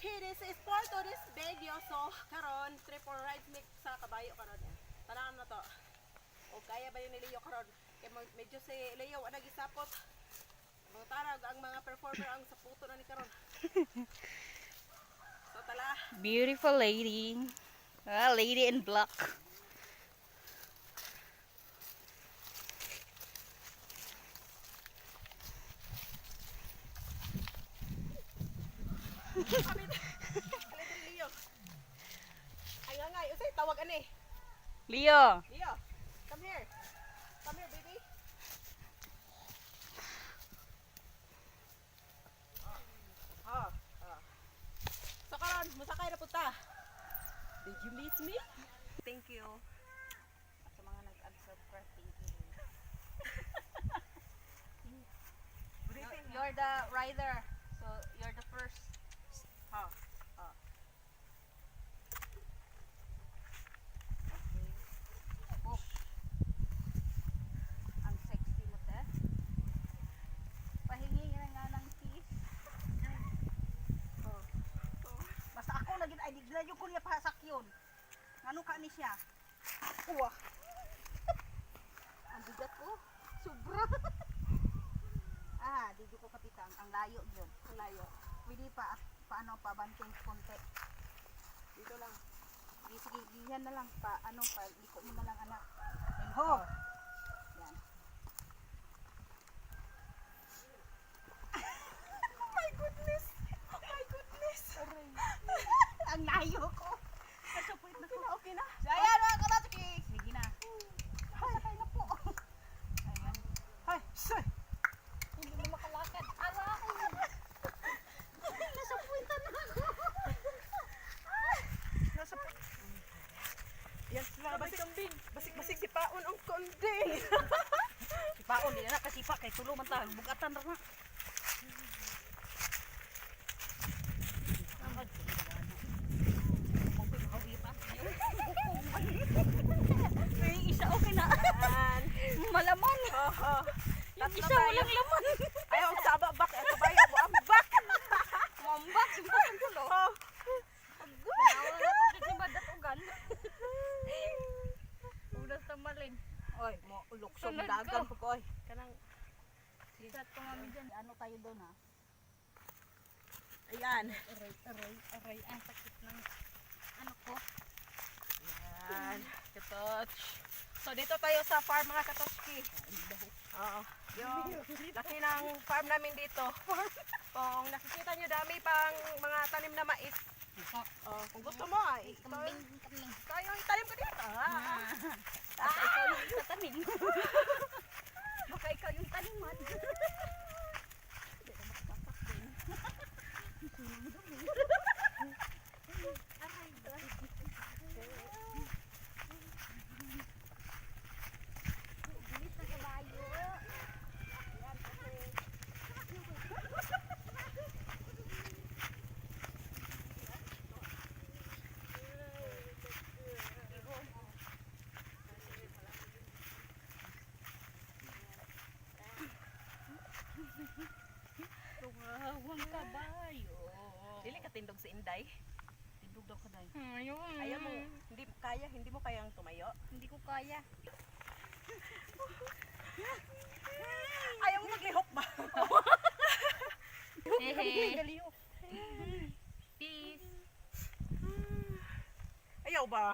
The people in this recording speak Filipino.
Okay, this is for today's video. So, karon trip or ride mix sa kabayo karon. Tanahan na to. O kaya ba ni Leo karon? Kay medyo si Leo ana gisapot. Mga tarag ang mga performer ang sa puto na ni karon. So tala. Beautiful lady. Ah, lady in black. Kami. Alin Leo. Ay nga usay tawag ani. Leo. Leo. Come here. Come here, baby. Ah. So karon, musakay na punta. Did you miss me? Thank you. Sa mga nag-subscribe, thank you. You're the rider. So, you're the first. Ha. Okay. Oh. Ang sexy mo, te. Pahingi na nga ng kiss. Oh. Basta ako naging ay digla yung kunya pasak yun. Ano ka ni siya? Uwa. Ang bigat ko. Sobra. Dito ko kapitang. Ang layo yun. Ang layo. Pwede paano pa banting konti. Dito lang. Sige, diyan na lang liko mo na lang anak. And ho. Yan. My goodness. My goodness. Ang layo ko. Kasapit na ko. Okay na. Ayan mga kalatski. Sige na. Sakay na po. Ayan. Hay, say. Hindi na makalakad. Alay. Nasapuitan na ako. Nasa po. Yan sila. Basik si Paon ang konding. Sipaon din na kasipa kay tulo man ta. Bugatan ra na. May isa okay na. Malaman. Oho. Yung isa walang laman. Ayaw ang saba bak. Ito ba yung buang bak? Mambak. Simbasan ko lo. Oh. Nawa na ito kasi madatugan. Udas tamalin. Oy, mo luksong Sunod dagan ko. po ko. Kanang Sisat ko mami dyan. Ano tayo doon ha? ayan. Aray. Ang sakit ng ano ko. Ayan. Katoch. So dito tayo sa farm mga katochki. Oo. Yung laki ng farm namin dito. Kung nakikita nyo dami pang mga tanim na mais. Oh, kung gusto mo ay Kambing. tayo yung tanim ko dito. Baka ikaw yung tatanim. Baka ikaw yung taniman. Tuwawang kabayo. Dili ka tindog si Inday. Tindog daw ka dahil. Ayaw mo, hindi mo kayang tumayo. Hindi ko kaya. Ayaw mo maglihok ba? Hehe. Peace. Ayaw ba?